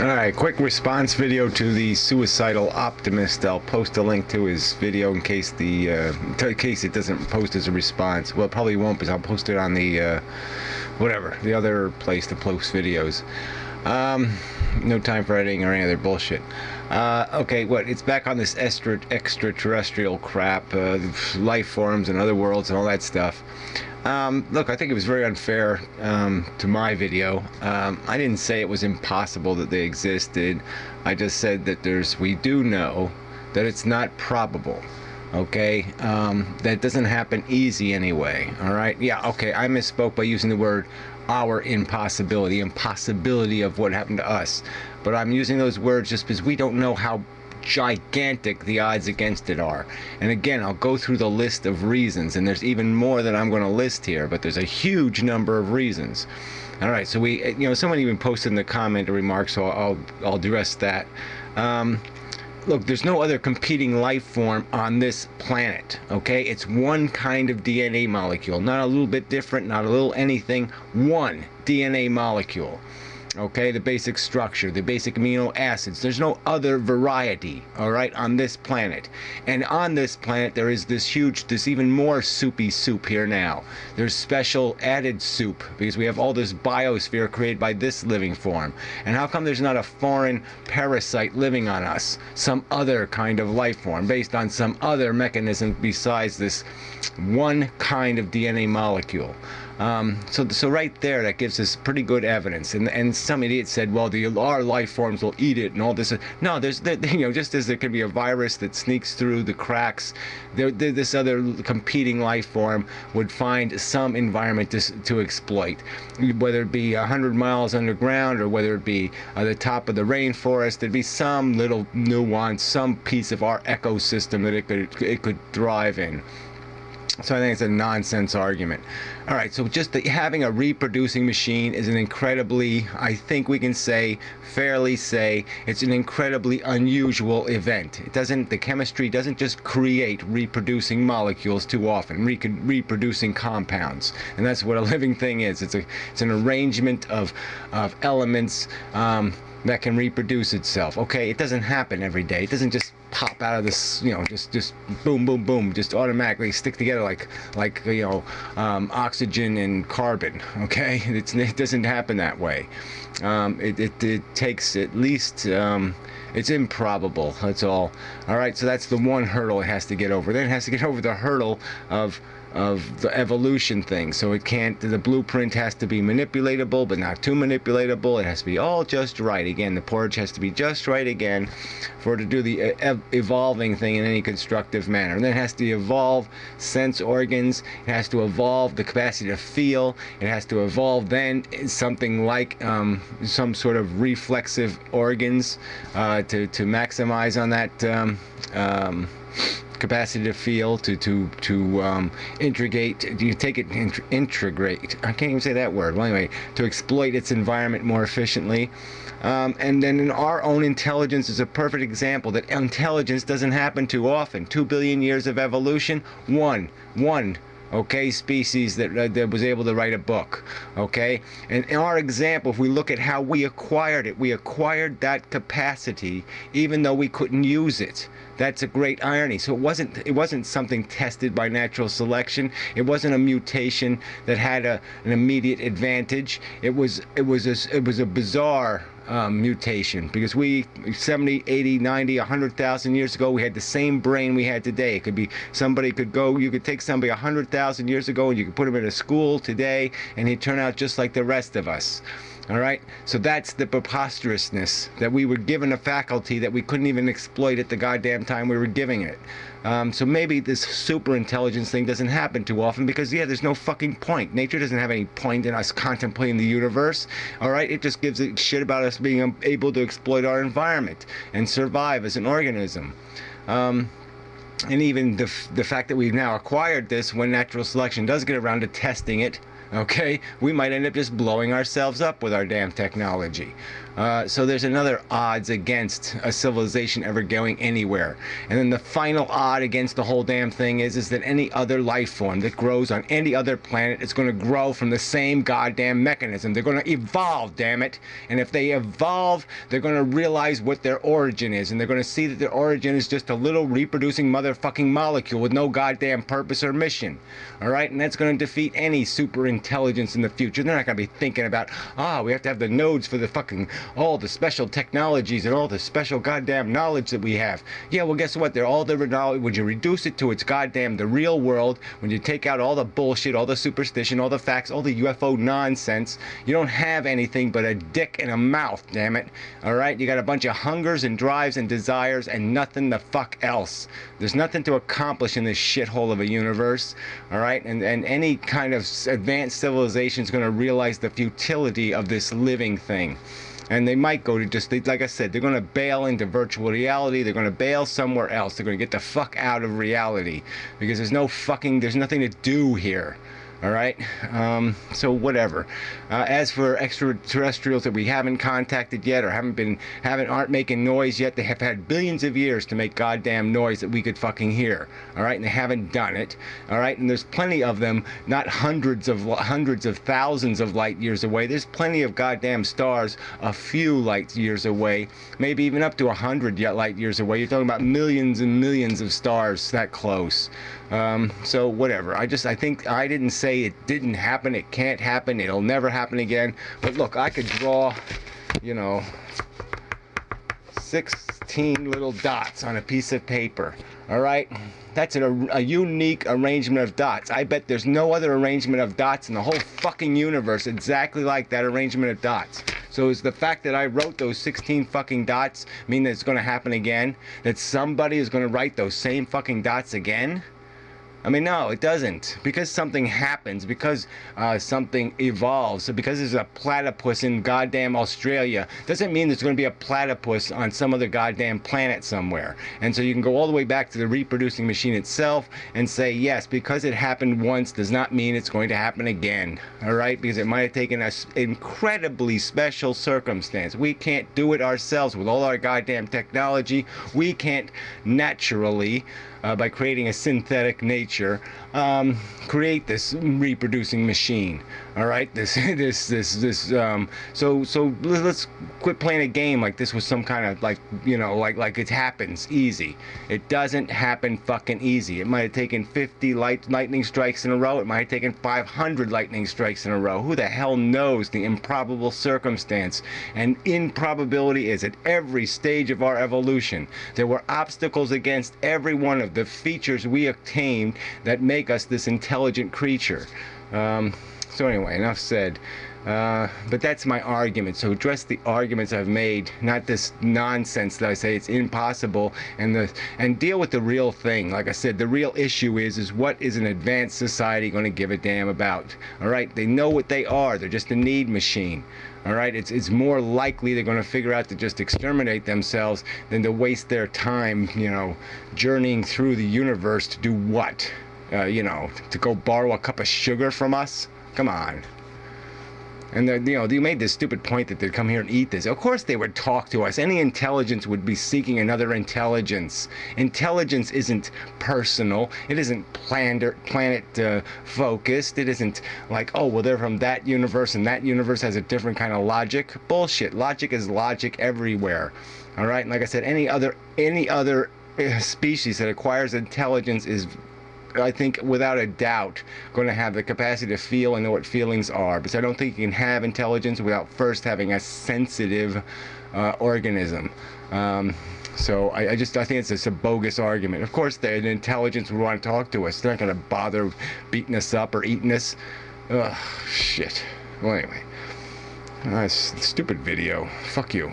Alright, quick response video to the suicidal optimist. I'll post a link to his video in case it doesn't post as a response. Well, it probably won't, because I'll post it on the the other place to post videos. No time for editing or any other bullshit. Okay, it's back on this extraterrestrial crap, life forms and other worlds and all that stuff. Look, I think it was very unfair to my video. I didn't say it was impossible that they existed. I just said that we do know that it's not probable. Okay, that doesn't happen easy anyway. All right, yeah, okay, I misspoke by using the word our impossibility of what happened to us, but I'm using those words just because we don't know how gigantic the odds against it are. And again, I'll go through the list of reasons, and there's even more that I'm going to list here, but there's a huge number of reasons. All right, so someone even posted in the comment or remarks, so I'll address that. Look, there's no other competing life form on this planet, okay? It's one kind of DNA molecule, not a little bit different, not a little anything, one DNA molecule. Okay, the basic structure, the basic amino acids. There's no other variety, all right, on this planet. And on this planet, there is this even more soupy soup here now. There's special added soup because we have all this biosphere created by this living form. And how come there's not a foreign parasite living on us? Some other kind of life form based on some other mechanism besides this one kind of DNA molecule. So right there, that gives us pretty good evidence. And some idiot said, well, our life forms will eat it and all this. No, just as there can be a virus that sneaks through the cracks, this other competing life form would find some environment to exploit, whether it be 100 miles underground or whether it be the top of the rainforest. There'd be some little nuance, some piece of our ecosystem that it could thrive in. So I think it's a nonsense argument. All right, so just having a reproducing machine is an incredibly, I think we can fairly say, it's an incredibly unusual event. The chemistry doesn't just create reproducing molecules too often, reproducing compounds. And that's what a living thing is. It's an arrangement of elements that can reproduce itself. Okay, it doesn't happen every day. It doesn't just pop out of this, just boom, boom, boom, just automatically stick together like oxygen and carbon. Okay, it doesn't happen that way. It takes at least. It's improbable. That's all. All right, so that's the one hurdle it has to get over. Then it has to get over the hurdle of the evolution thing. So the blueprint has to be manipulatable, but not too manipulatable. It has to be all just right. Again, the porridge has to be just right again for it to do the evolving thing in any constructive manner. And then it has to evolve sense organs. It has to evolve the capacity to feel. It has to evolve then something like some sort of reflexive organs to maximize on that capacity to feel, to integrate. Do you take it? Integrate. I can't even say that word. Well, anyway, to exploit its environment more efficiently. And then in our own intelligence is a perfect example that intelligence doesn't happen too often. 2 billion years of evolution, one. Okay, species that was able to write a book. Okay, and in our example, if we look at how we acquired it, we acquired that capacity even though we couldn't use it. That's a great irony. So it wasn't something tested by natural selection. It wasn't a mutation that had an immediate advantage. It was a bizarre mutation, because we 70, 80, 90, 100,000 years ago, we had the same brain we had today. It could be you could take somebody 100,000 years ago and you could put him in a school today and he'd turn out just like the rest of us. All right, so that's the preposterousness, that we were given a faculty that we couldn't even exploit at the goddamn time we were giving it. So maybe this super intelligence thing doesn't happen too often because, yeah, there's no fucking point. Nature doesn't have any point in us contemplating the universe. All right, it just gives a shit about us being able to exploit our environment and survive as an organism. And even the fact that we've now acquired this, when natural selection does get around to testing it, Okay, we might end up just blowing ourselves up with our damn technology. So there's another odds against a civilization ever going anywhere. And then the final odd against the whole damn thing is that any other life form that grows on any other planet is going to grow from the same goddamn mechanism. They're going to evolve, damn it. And if they evolve, they're going to realize what their origin is. And they're going to see that their origin is just a little reproducing motherfucking molecule with no goddamn purpose or mission. Alright? And that's going to defeat any super intelligence in the future. They're not going to be thinking about, we have to have the nodes for the fucking, all the special technologies and all the special goddamn knowledge that we have. Yeah, well, guess what? They're all the knowledge. When you reduce it to its goddamn, the real world, when you take out all the bullshit, all the superstition, all the facts, all the UFO nonsense, you don't have anything but a dick and a mouth, damn it. Alright? You got a bunch of hungers and drives and desires and nothing the fuck else. There's nothing to accomplish in this shithole of a universe. Alright? And any kind of advanced civilization is going to realize the futility of this living thing. And they might go to just, like I said, they're going to bail into virtual reality. They're going to bail somewhere else. They're going to get the fuck out of reality. Because there's nothing to do here. Alright? So whatever. As for extraterrestrials that we haven't contacted yet or aren't making noise yet, they have had billions of years to make goddamn noise that we could fucking hear. Alright? And they haven't done it. Alright? And there's plenty of them, not hundreds of thousands of light years away. There's plenty of goddamn stars a few light years away, maybe even up to 100 light years away. You're talking about millions and millions of stars that close. So whatever. I didn't say it didn't happen, it can't happen, it'll never happen again. But look, I could draw, 16 little dots on a piece of paper. Alright? That's a unique arrangement of dots. I bet there's no other arrangement of dots in the whole fucking universe exactly like that arrangement of dots. So is the fact that I wrote those 16 fucking dots mean that it's going to happen again? That somebody is going to write those same fucking dots again? I mean, no, it doesn't. Because something happens, because something evolves, so because there's a platypus in goddamn Australia, doesn't mean there's going to be a platypus on some other goddamn planet somewhere. And so you can go all the way back to the reproducing machine itself and say, yes, because it happened once does not mean it's going to happen again. Alright? Because it might have taken an incredibly special circumstance. We can't do it ourselves with all our goddamn technology. We can't naturally, by creating a synthetic nature, create this reproducing machine. All right, so let's quit playing a game like this was some kind of like it happens easy. It doesn't happen fucking easy. It might have taken 50 lightning strikes in a row. It might have taken 500 lightning strikes in a row. Who the hell knows the improbable circumstance? And improbability is at every stage of our evolution. There were obstacles against every one of the features we obtained that make us this intelligent creature. So anyway, enough said. But that's my argument. So address the arguments I've made, not this nonsense that I say it's impossible, and deal with the real thing. Like I said, the real issue is what is an advanced society going to give a damn about? All right, they know what they are. They're just a need machine. All right, it's more likely they're going to figure out to just exterminate themselves than to waste their time, journeying through the universe to do what? To go borrow a cup of sugar from us? Come on. And you made this stupid point that they'd come here and eat this. Of course they would talk to us. Any intelligence would be seeking another intelligence. Intelligence isn't personal. It isn't planet focused. It isn't like, oh, well, they're from that universe and that universe has a different kind of logic. Bullshit. Logic is logic everywhere. All right? And like I said, any other species that acquires intelligence is, I think, without a doubt, going to have the capacity to feel and know what feelings are. Because I don't think you can have intelligence without first having a sensitive organism. So I think it's just a bogus argument. Of course, the intelligence would want to talk to us. They're not going to bother beating us up or eating us. Ugh, shit. Well, anyway. Stupid video. Fuck you.